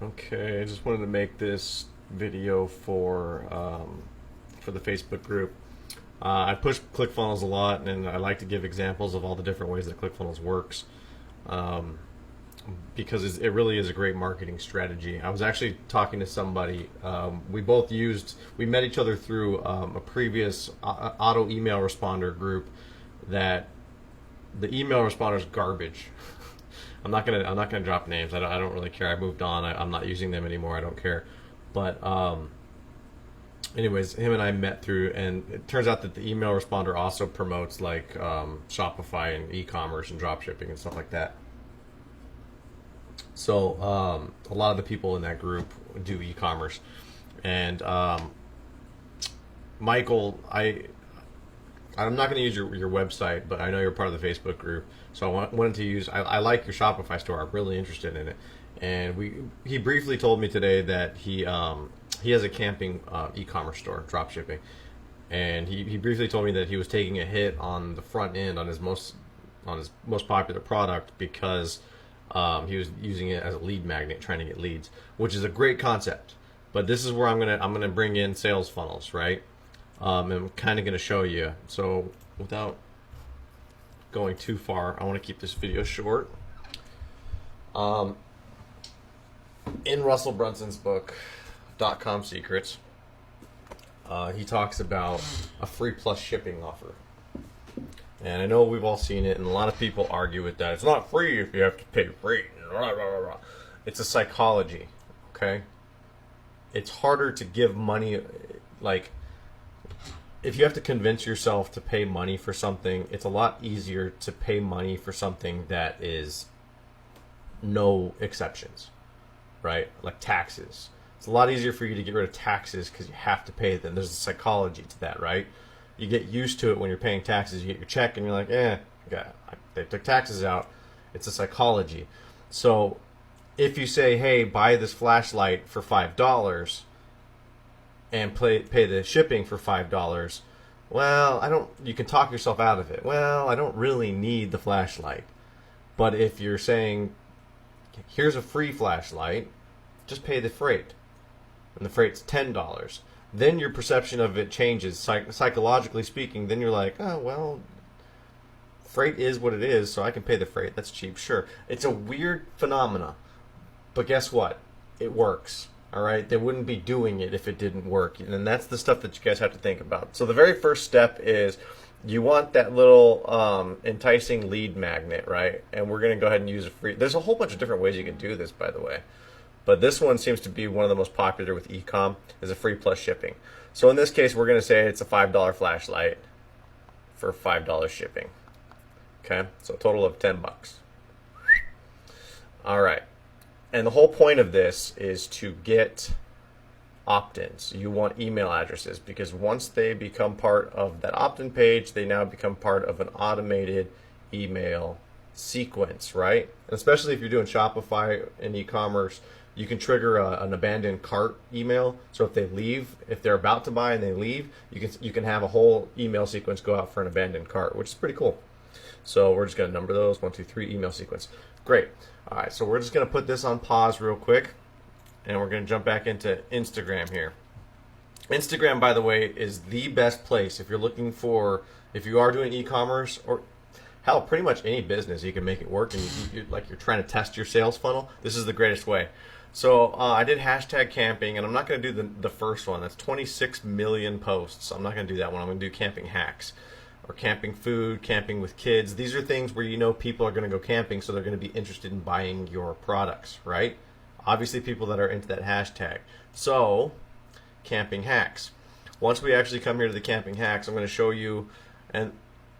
Okay, I just wanted to make this video for the Facebook group. I push ClickFunnels a lot, and I like to give examples of all the different ways that ClickFunnels works, um, because it really is a great marketing strategy. I was actually talking to somebody. We met each other through a previous auto email responder group. That the email responder is garbage. I'm not gonna drop names. I don't really care. I moved on. I'm not using them anymore. I don't care. But anyways, him and I met through, and it turns out that the email responder also promotes like Shopify and e-commerce and drop shipping and stuff like that. So a lot of the people in that group do e-commerce, and Michael, I'm not going to use your website, but I know you're part of the Facebook group, so wanted to use. I like your Shopify store. I'm really interested in it, and he briefly told me today that he has a camping e-commerce store, drop shipping, and he briefly told me that he was taking a hit on the front end on his most popular product because he was using it as a lead magnet, trying to get leads, which is a great concept. But this is where I'm gonna bring in sales funnels, right? And I'm kind of going to show you. So without going too far, I want to keep this video short. In Russell Brunson's book, .com Secrets, he talks about a free plus shipping offer. And I know we've all seen it, and a lot of people argue with that. It's not free if you have to pay free. It's a psychology, okay? It's harder to give money, like, if you have to convince yourself to pay money for something, it's a lot easier to pay money for something that is no exceptions, right? Like taxes. It's a lot easier for you to get rid of taxes because you have to pay them. There's a psychology to that, right? You get used to it when you're paying taxes. You get your check and you're like, they took taxes out. It's a psychology. So if you say, hey, buy this flashlight for $5, and pay the shipping for $5, well, you can talk yourself out of it. Well, I don't really need the flashlight. But if you're saying, here's a free flashlight, just pay the freight, and the freight's $10, then your perception of it changes, psychologically speaking. Then you're like, oh, well, freight is what it is, so I can pay the freight. That's cheap, sure. It's a weird phenomena, but guess what? It works. All right, they wouldn't be doing it if it didn't work, and that's the stuff that you guys have to think about. So the very first step is you want that little enticing lead magnet, right? And we're going to go ahead and use a free. There's a whole bunch of different ways you can do this, by the way, but this one seems to be one of the most popular with e-com, is a free plus shipping. So in this case, we're going to say it's a $5 flashlight for $5 shipping. Okay, so a total of $10. All right. And the whole point of this is to get opt-ins. You want email addresses, because once they become part of that opt-in page, they now become part of an automated email sequence, right? And especially if you're doing Shopify and e-commerce, you can trigger an abandoned cart email. So if they leave, if they're about to buy and they leave, you can have a whole email sequence go out for an abandoned cart, which is pretty cool. So we're just going to number those, 1, 2, 3, email sequence. Great. All right, so we're just going to put this on pause real quick, and we're going to jump back into Instagram here. Instagram, by the way, is the best place if you are doing e-commerce, or hell, pretty much any business. You can make it work, and you're trying to test your sales funnel. This is the greatest way. So I did hashtag camping, and I'm not going to do the first one. That's 26 million posts. I'm not going to do that one. I'm going to do camping hacks, or camping food, camping with kids. These are things where you know people are going to go camping, so they're going to be interested in buying your products, right? Obviously, people that are into that hashtag. So, camping hacks. Once we actually come here to the camping hacks, I'm going to show you, and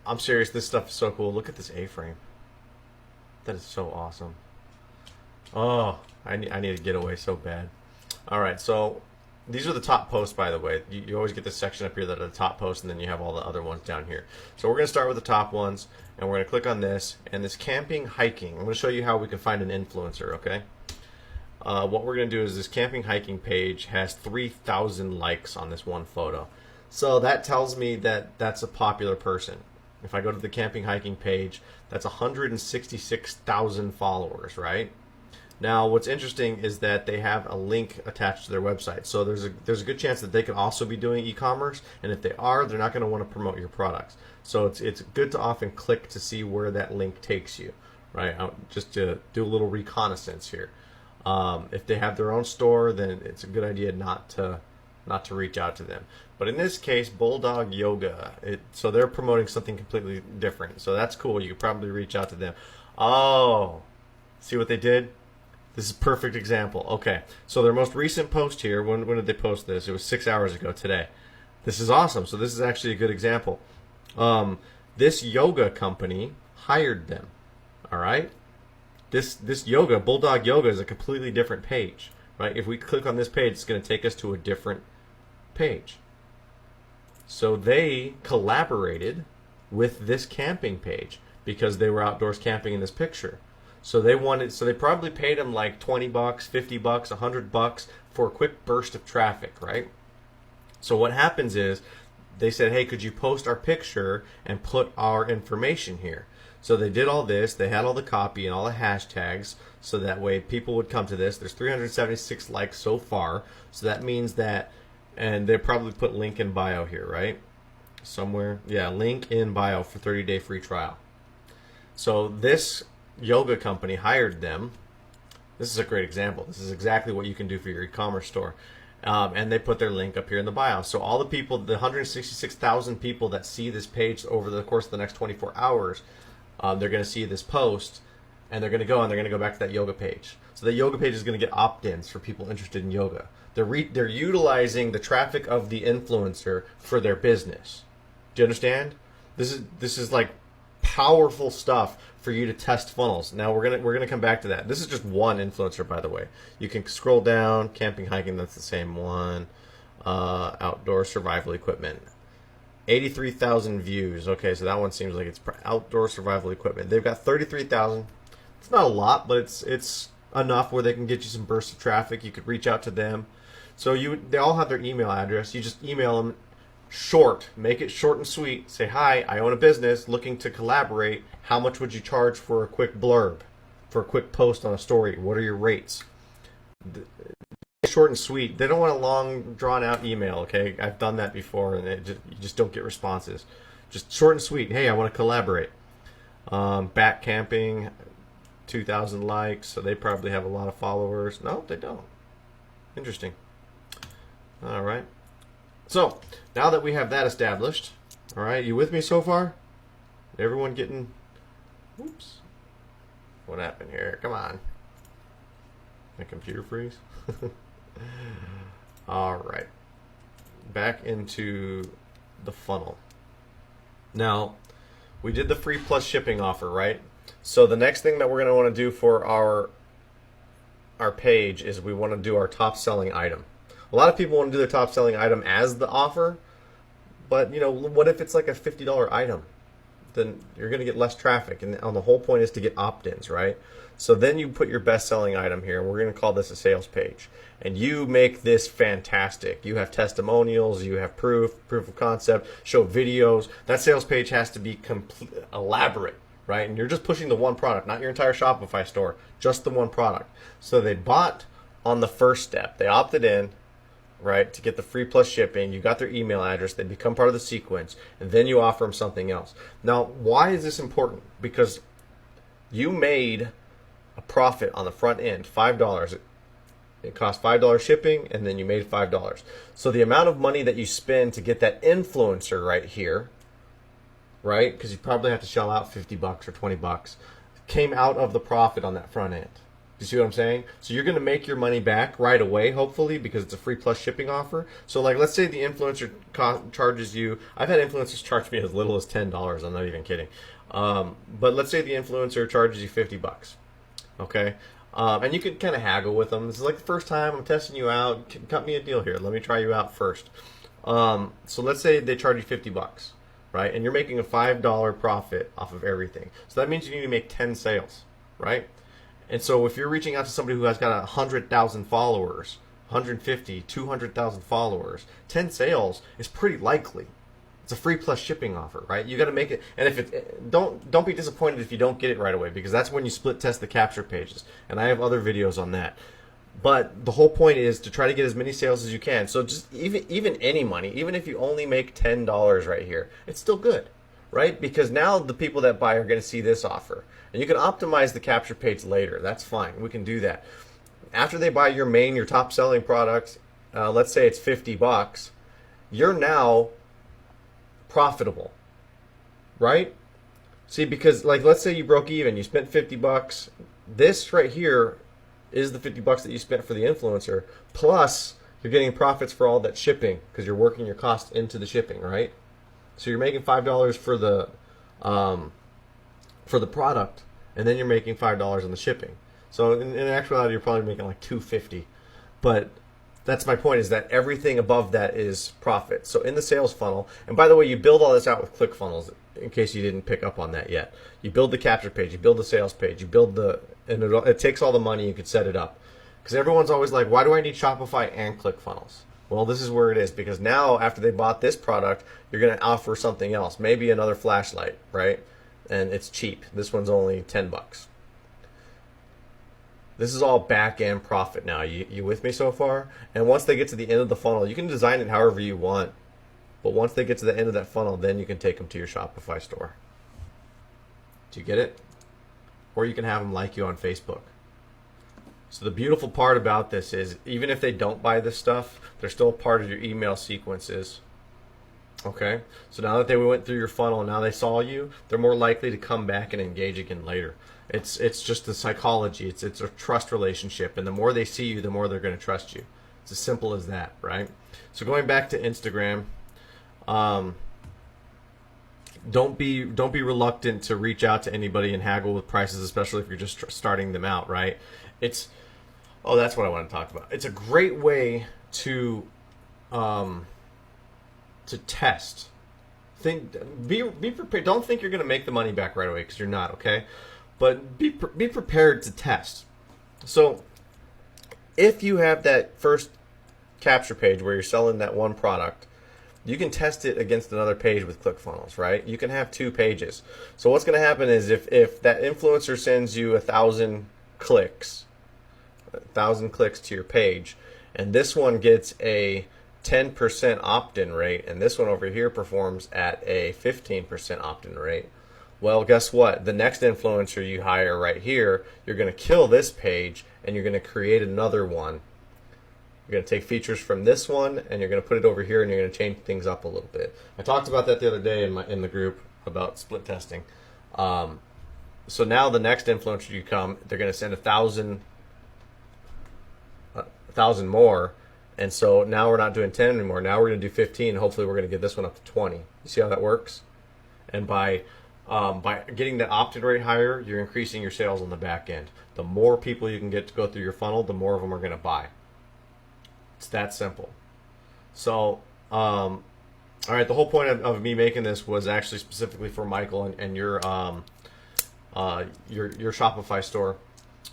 I'm serious, this stuff is so cool. Look at this A-frame. That is so awesome. Oh, I need to get away so bad. All right, so these are the top posts, by the way. You always get this section up here that are the top posts, and then you have all the other ones down here. So we're going to start with the top ones, and we're going to click on this, and this camping hiking. I'm going to show you how we can find an influencer, okay? What we're going to do is this camping hiking page has 3,000 likes on this one photo. So that tells me that that's a popular person. If I go to the camping hiking page, that's 166,000 followers, right? Now, what's interesting is that they have a link attached to their website. So there's a good chance that they could also be doing e-commerce, and if they are, they're not going to want to promote your products. So it's good to often click to see where that link takes you, right? Just to do a little reconnaissance here. If they have their own store, then it's a good idea not to reach out to them. But in this case, Bulldog Yoga, so they're promoting something completely different. So that's cool. You could probably reach out to them. Oh, see what they did? This is a perfect example. Okay, so their most recent post here, when did they post this? It was 6 hours ago today. This is awesome. So this is actually a good example. This yoga company hired them. All right? This yoga, Bulldog Yoga, is a completely different page. Right? If we click on this page, it's going to take us to a different page. So they collaborated with this camping page because they were outdoors camping in this picture. So they probably paid them like $20, $50, $100 for a quick burst of traffic, right? So what happens is they said, hey, could you post our picture and put our information here? So they did all this. They had all the copy and all the hashtags, so that way people would come to this. There's 376 likes so far. So that means that, and they probably put link in bio here, right? Somewhere. Yeah, link in bio for 30-day free trial. So this yoga company hired them. This is a great example. This is exactly what you can do for your e-commerce store. And they put their link up here in the bio. So all the people, the 166,000 people that see this page over the course of the next 24 hours, they're going to see this post, and they're going to go back to that yoga page. So the yoga page is going to get opt-ins for people interested in yoga. They're utilizing the traffic of the influencer for their business. Do you understand? This is like powerful stuff for you to test funnels. Now we're gonna come back to that. This is just one influencer, by the way. You can scroll down. Camping, hiking, that's the same one. Outdoor survival equipment. 83,000 views. Okay, so that one seems like it's outdoor survival equipment. They've got 33,000. It's not a lot, but it's enough where they can get you some bursts of traffic. You could reach out to them. So they all have their email address. You just email them short. Make it short and sweet. Say, hi, I own a business looking to collaborate. How much would you charge for a quick blurb, for a quick post on a story? What are your rates? Short and sweet. They don't want a long, drawn-out email, okay? I've done that before, and you just don't get responses. Just short and sweet. Hey, I want to collaborate. Back camping, 2,000 likes, so they probably have a lot of followers. No, they don't. Interesting. All right. So, now that we have that established, all right, you with me so far? Everyone getting... Oops. What happened here? Come on. My computer freeze? All right. Back into the funnel. Now, we did the free plus shipping offer, right? So the next thing that we're going to want to do for our page is we want to do our top selling item. A lot of people want to do their top selling item as the offer, but you know, what if it's like a $50 item? Then you're going to get less traffic, and the whole point is to get opt-ins, right? So then you put your best selling item here, and we're going to call this a sales page, and you make this fantastic. You have testimonials, you have proof of concept, show videos. That sales page has to be elaborate, right? And you're just pushing the one product, not your entire Shopify store, just the one product. So they bought on the first step. They opted in, right, to get the free plus shipping. You got their email address. They become part of the sequence, and then you offer them something else. Now, why is this important? Because you made a profit on the front end, $5. It cost $5 shipping, and then you made $5. So the amount of money that you spend to get that influencer right here, right, because you probably have to shell out $50 or $20, came out of the profit on that front end. You see what I'm saying? So you're going to make your money back right away, hopefully, because it's a free plus shipping offer. So like, let's say the influencer charges you, I've had influencers charge me as little as $10. I'm not even kidding. But let's say the influencer charges you $50. Okay? And you can kind of haggle with them. This is like the first time I'm testing you out. Cut me a deal here. Let me try you out first. So let's say they charge you $50, right? And you're making a $5 profit off of everything. So that means you need to make 10 sales, right? And so if you're reaching out to somebody who has got 100,000 followers, 150, 200,000 followers, 10 sales is pretty likely. It's a free plus shipping offer, right? You got to make it, and if it don't be disappointed if you don't get it right away, because that's when you split test the capture pages, and I have other videos on that. But the whole point is to try to get as many sales as you can. So just even any money, even if you only make $10 right here, it's still good, right? Because now the people that buy are going to see this offer, and you can optimize the capture page later. That's fine. We can do that. After they buy your top selling product, let's say it's $50, you're now profitable, right? See, because like let's say you broke even, you spent $50. This right here is the $50 that you spent for the influencer, plus you're getting profits for all that shipping because you're working your cost into the shipping, right? So you're making $5 for the product, and then you're making $5 on the shipping. So in actuality, you're probably making like $2.50. But that's my point, is that everything above that is profit. So in the sales funnel, and by the way, you build all this out with ClickFunnels in case you didn't pick up on that yet. You build the capture page, you build the sales page, you build and it takes all the money, you could set it up. Because everyone's always like, why do I need Shopify and ClickFunnels? Well, this is where it is, because now after they bought this product, you're going to offer something else, maybe another flashlight, right? And it's cheap. This one's only $10. This is all back-end profit now. You with me so far? And once they get to the end of the funnel, you can design it however you want. But once they get to the end of that funnel, then you can take them to your Shopify store. Do you get it? Or you can have them like you on Facebook. So the beautiful part about this is, even if they don't buy this stuff, they're still part of your email sequences. Okay? So now that they went through your funnel and now they saw you, they're more likely to come back and engage again later. It's just the psychology. It's a trust relationship, and the more they see you, the more they're going to trust you. It's as simple as that, right? So going back to Instagram, don't be reluctant to reach out to anybody and haggle with prices, especially if you're just starting them out, right? That's what I want to talk about. It's a great way to test. Be prepared. Don't think you're going to make the money back right away, because you're not, okay? But be prepared to test. So if you have that first capture page where you're selling that one product, you can test it against another page with ClickFunnels, right? You can have 2 pages. So what's going to happen is if that influencer sends you 1,000 clicks to your page, and this one gets a 10% opt-in rate, and this one over here performs at a 15% opt-in rate, well, guess what? The next influencer you hire right here, you're going to kill this page, and you're going to create another one. You're going to take features from this one, and you're going to put it over here, and you're going to change things up a little bit. I talked about that the other day in the group about split testing. So now the next influencer you come, they're going to send 1,000 more, and so now we're not doing 10 anymore. Now we're going to do 15. Hopefully, we're going to get this one up to 20. You see how that works? And by getting the opt-in rate higher, you're increasing your sales on the back end. The more people you can get to go through your funnel, the more of them are going to buy. It's that simple. So, all right, the whole point of me making this was actually specifically for Michael and your Shopify store.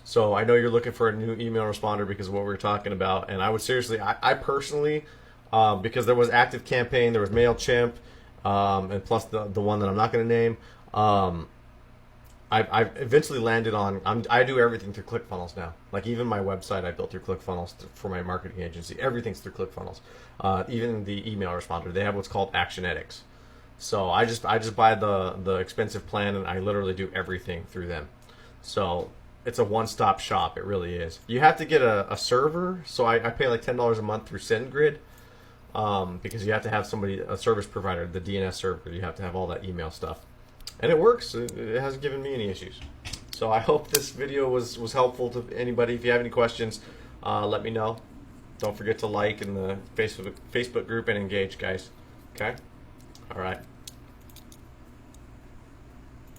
So I know you're looking for a new email responder because of what we were talking about, and I would seriously, I personally, because there was ActiveCampaign, there was MailChimp, and plus the one that I'm not going to name. I've eventually landed on, I do everything through ClickFunnels now. Like even my website I built through ClickFunnels for my marketing agency. Everything's through ClickFunnels. Even the email responder, they have what's called Actionetics. So I just buy the expensive plan, and I literally do everything through them. So it's a one-stop shop. It really is. You have to get a server. So I pay like $10 a month through SendGrid, because you have to have a service provider, the DNS server. You have to have all that email stuff. And it works. It hasn't given me any issues. So I hope this video was helpful to anybody. If you have any questions, let me know. Don't forget to like in the Facebook group and engage, guys. Okay? All right.